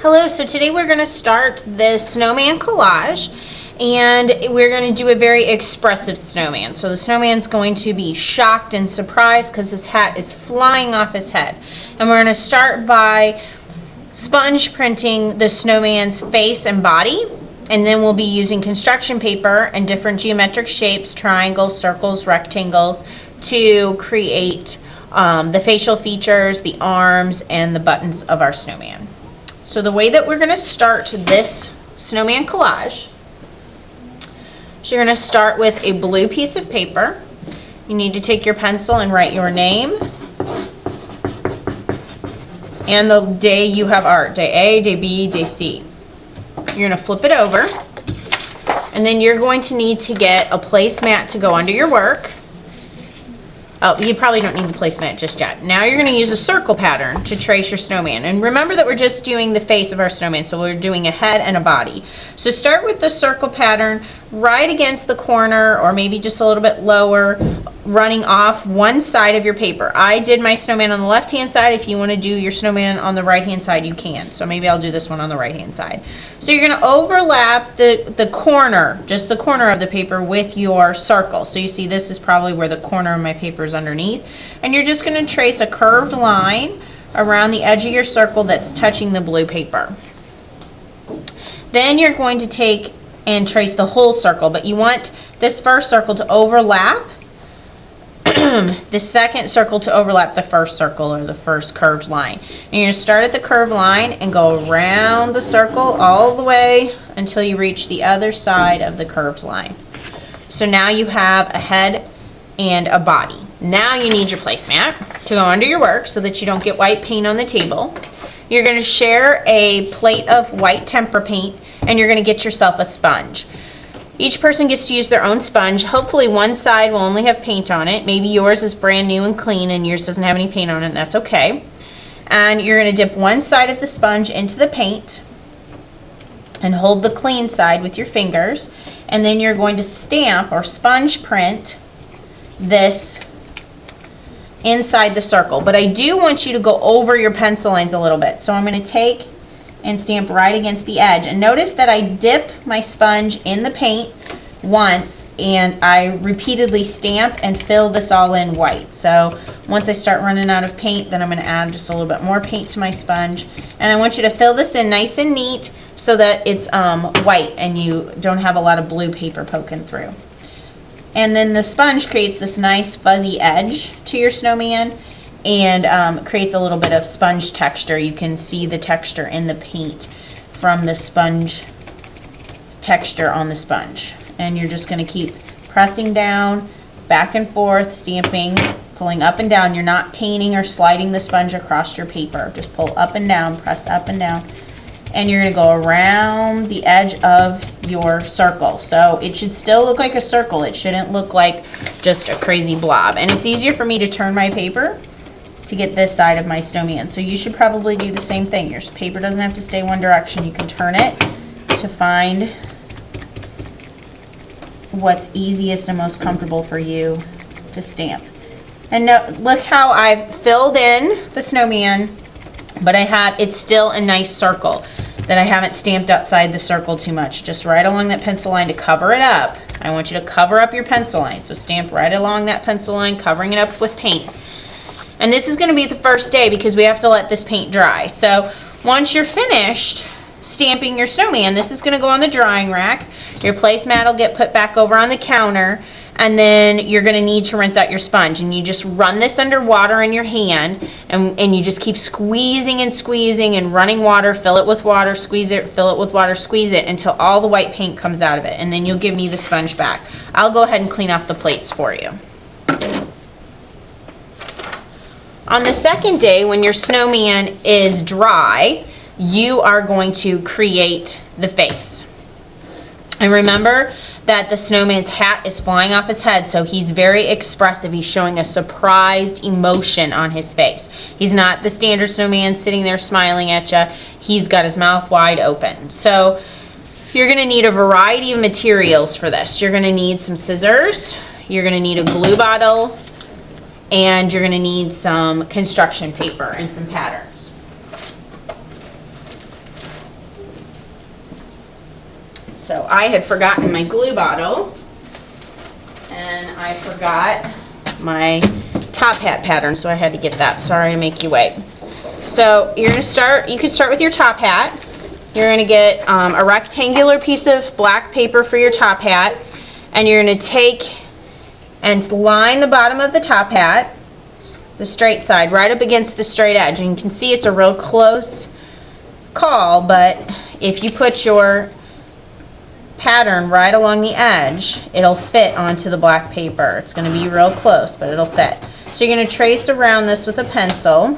Hello, so today we're going to start the snowman collage, and we're going to do a very expressive snowman. So the snowman's going to be shocked and surprised because his hat is flying off his head. And we're going to start by sponge printing the snowman's face and body, and then we'll be using construction paper and different geometric shapes, triangles, circles, rectangles, to create the facial features, the arms, and the buttons of our snowman. So the way that we're going to start this snowman collage, so you're going to start with a blue piece of paper. You need to take your pencil and write your name and the day you have art, day A, day B, day C. You're going to flip it over, and then you're going to need to get a placemat to go under your work. Oh, you probably don't need the placemat just yet. Now you're going to use a circle pattern to trace your snowman. And remember that we're just doing the face of our snowman, so we're doing a head and a body. So start with the circle pattern right against the corner, or maybe just a little bit lower, running off one side of your paper. I did my snowman on the left-hand side. If you want to do your snowman on the right-hand side, you can. So maybe I'll do this one on the right-hand side. So you're going to overlap the corner, just the corner of the paper, with your circle. So you see this is probably where the corner of my paper is underneath. And you're just going to trace a curved line around the edge of your circle that's touching the blue paper. Then you're going to take and trace the whole circle, but you want this first circle to overlap the second circle to overlap the first circle, or the first curved line. And you're going to start at the curved line and go around the circle all the way until you reach the other side of the curved line. So now you have a head and a body. Now you need your placemat to go under your work so that you don't get white paint on the table. You're going to share a plate of white tempera paint, and you're going to get yourself a sponge. Each person gets to use their own sponge. Hopefully one side will only have paint on it. Maybe yours is brand new and clean and yours doesn't have any paint on it, and that's okay. And you're going to dip one side of the sponge into the paint and hold the clean side with your fingers, and then you're going to stamp or sponge print this inside the circle. But I do want you to go over your pencil lines a little bit. So I'm going to take and stamp right against the edge. And notice that I dip my sponge in the paint once, and I repeatedly stamp and fill this all in white. So once I start running out of paint, then I'm going to add just a little bit more paint to my sponge. And I want you to fill this in nice and neat so that it's white and you don't have a lot of blue paper poking through. And then the sponge creates this nice fuzzy edge to your snowman, and creates a little bit of sponge texture. You can see the texture in the paint from the sponge texture on the sponge. And you're just going to keep pressing down, back and forth, stamping, pulling up and down. You're not painting or sliding the sponge across your paper. Just pull up and down, press up and down. And you're going to go around the edge of your circle. So it should still look like a circle. It shouldn't look like just a crazy blob. And it's easier for me to turn my paper to get this side of my snowman. So you should probably do the same thing. Your paper doesn't have to stay one direction. You can turn it to find what's easiest and most comfortable for you to stamp. And look how I've filled in the snowman, but it's still a nice circle that I haven't stamped outside the circle too much. Just right along that pencil line to cover it up. I want you to cover up your pencil line. So stamp right along that pencil line, covering it up with paint. And this is going to be the first day because we have to let this paint dry. So once you're finished stamping your snowman, this is going to go on the drying rack. Your placemat will get put back over on the counter, and then you're going to need to rinse out your sponge. And you just run this under water in your hand, and you just keep squeezing and squeezing and running water, fill it with water, squeeze it, fill it with water, squeeze it until all the white paint comes out of it. And then you'll give me the sponge back. I'll go ahead and clean off the plates for you. On the second day, when your snowman is dry, you are going to create the face. And remember that the snowman's hat is flying off his head, so he's very expressive. He's showing a surprised emotion on his face. He's not the standard snowman sitting there smiling at you. He's got his mouth wide open. So you're going to need a variety of materials for this. You're going to need some scissors. You're going to need a glue bottle. And you're going to need some construction paper and some patterns. So I had forgotten my glue bottle, and I forgot my top hat pattern, so I had to get that. Sorry to make you wait. So you're gonna start, you can start with your top hat. You're gonna get a rectangular piece of black paper for your top hat, and you're gonna take and line the bottom of the top hat, the straight side, right up against the straight edge. And you can see it's a real close call, but if you put your pattern right along the edge, it'll fit onto the black paper. It's going to be real close, but it'll fit. So you're going to trace around this with a pencil.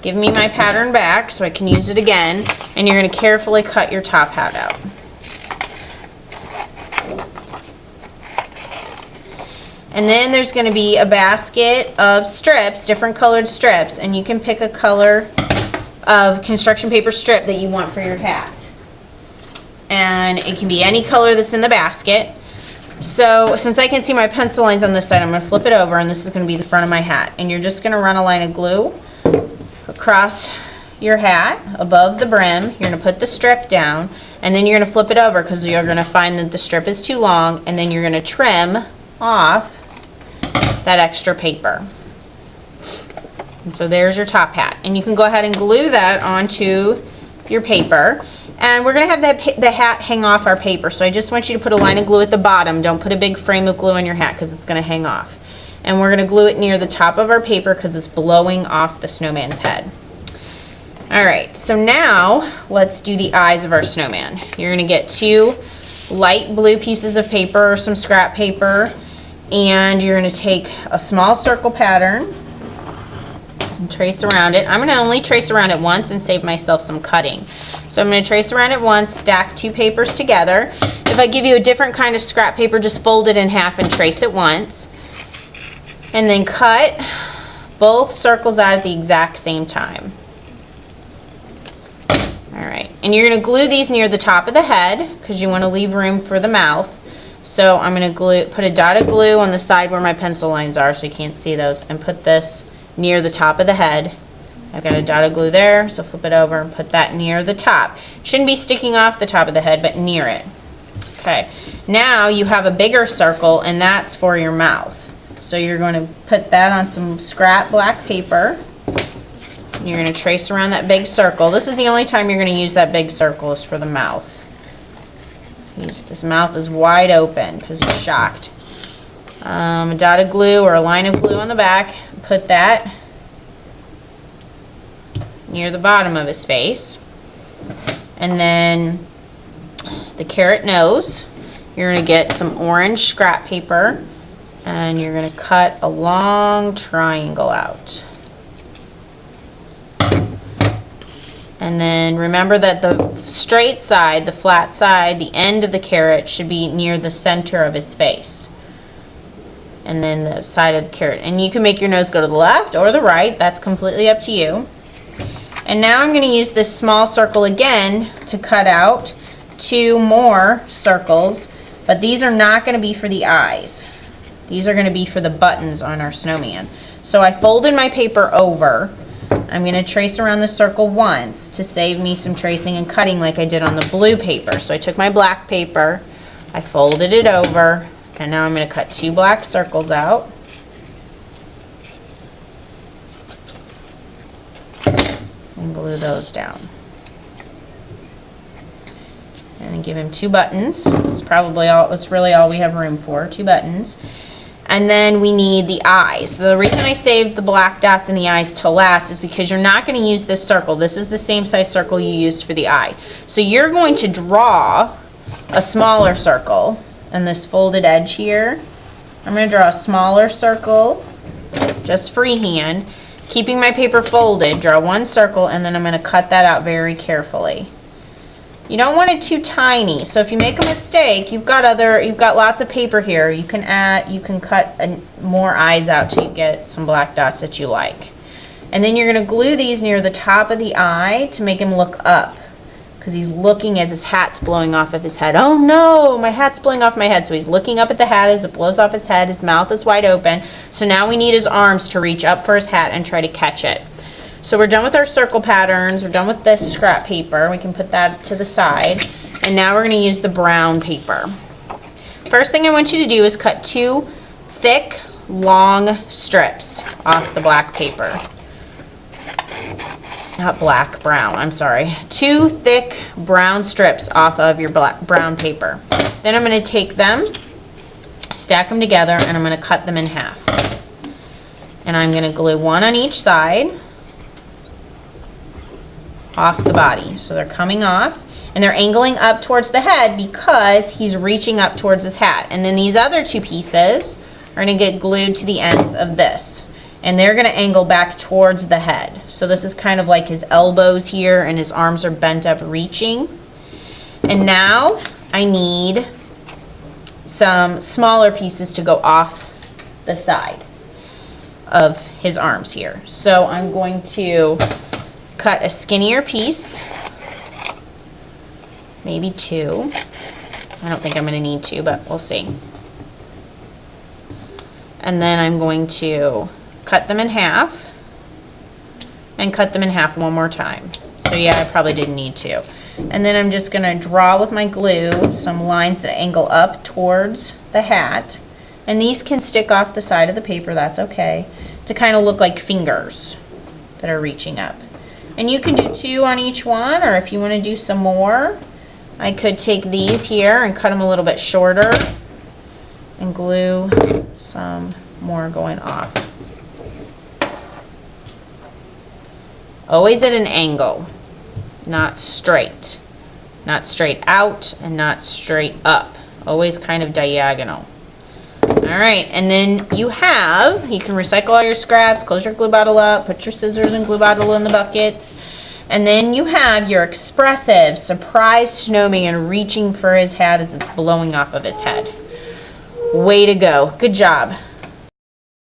Give me my pattern back so I can use it again, and you're going to carefully cut your top hat out. And then there's going to be a basket of strips, different colored strips, and you can pick a color of construction paper strip that you want for your hat. And it can be any color that's in the basket. So since I can see my pencil lines on this side, I'm going to flip it over, and this is going to be the front of my hat. And you're just going to run a line of glue across your hat above the brim. You're going to put the strip down, and then you're going to flip it over because you're going to find that the strip is too long, and then you're going to trim off that extra paper. And so there's your top hat, and you can go ahead and glue that onto your paper. And we're going to have the hat hang off our paper, so I just want you to put a line of glue at the bottom. Don't put a big frame of glue on your hat because it's going to hang off. And we're going to glue it near the top of our paper because it's blowing off the snowman's head. Alright, so now let's do the eyes of our snowman. You're going to get 2 light blue pieces of paper or some scrap paper, and you're going to take a small circle pattern and trace around it. I'm going to only trace around it once and save myself some cutting. So I'm going to trace around it once, stack 2 papers together. If I give you a different kind of scrap paper, just fold it in half and trace it once. And then cut both circles out at the exact same time. Alright, and you're going to glue these near the top of the head because you want to leave room for the mouth. So I'm going to put a dot of glue on the side where my pencil lines are so you can't see those, and put this near the top of the head. I've got a dot of glue there, so flip it over and put that near the top. Shouldn't be sticking off the top of the head, but near it. Okay, now you have a bigger circle, and that's for your mouth. So you're going to put that on some scrap black paper. You're going to trace around that big circle. This is the only time you're going to use that big circle, is for the mouth. His mouth is wide open because he's shocked. A dot of glue or a line of glue on the back. Put that near the bottom of his face. And then the carrot nose, you're going to get some orange scrap paper, and you're going to cut a long triangle out. And then remember that the straight side, the flat side, the end of the carrot should be near the center of his face. And then the side of the carrot. And you can make your nose go to the left or the right. That's completely up to you. And now I'm going to use this small circle again to cut out 2 more circles. But these are not going to be for the eyes. These are going to be for the buttons on our snowman. So I folded my paper over. I'm going to trace around the circle once to save me some tracing and cutting like I did on the blue paper. So I took my black paper, I folded it over, and now I'm going to cut 2 black circles out. And glue those down. And give him 2 buttons. It's probably all, it's really all we have room for, 2 buttons. And then we need the eyes. So the reason I saved the black dots in the eyes till last is because you're not going to use this circle. This is the same size circle you used for the eye. So you're going to draw a smaller circle in this folded edge here. I'm going to draw a smaller circle, just freehand, keeping my paper folded. Draw 1 circle, and then I'm going to cut that out very carefully. You don't want it too tiny, so if you make a mistake, you've got lots of paper here. You can cut more eyes out till you get some black dots that you like. And then you're going to glue these near the top of the eye to make him look up, because he's looking as his hat's blowing off of his head. Oh no, my hat's blowing off my head. So he's looking up at the hat as it blows off his head. His mouth is wide open. So now we need his arms to reach up for his hat and try to catch it. So we're done with our circle patterns. We're done with this scrap paper. We can put that to the side. And now we're going to use the brown paper. First thing I want you to do is cut 2 thick, long strips off the black paper. Not black, brown, I'm sorry. 2 thick brown strips off of your brown paper. Then I'm going to take them, stack them together, and I'm going to cut them in half. And I'm going to glue 1 on each side off the body. So they're coming off, and they're angling up towards the head because he's reaching up towards his hat. And then these other 2 pieces are going to get glued to the ends of this. And they're going to angle back towards the head. So this is kind of like his elbows here, and his arms are bent up reaching. And now I need some smaller pieces to go off the side of his arms here. So I'm going to cut a skinnier piece, maybe 2. I don't think I'm going to need 2, but we'll see. And then I'm going to cut them in half and cut them in half one more time. So yeah, I probably didn't need 2. And then I'm just going to draw with my glue some lines that angle up towards the hat. And these can stick off the side of the paper, that's okay, to kind of look like fingers that are reaching up. And you can do 2 on each one, or if you want to do some more, I could take these here and cut them a little bit shorter and glue some more going off. Always at an angle, not straight. Not straight out and not straight up. Always kind of diagonal. Alright, and then you can recycle all your scraps, close your glue bottle up, put your scissors and glue bottle in the buckets, and then you have your Expressive surprise snowman reaching for his hat as it's blowing off of his head. Way to go. Good job.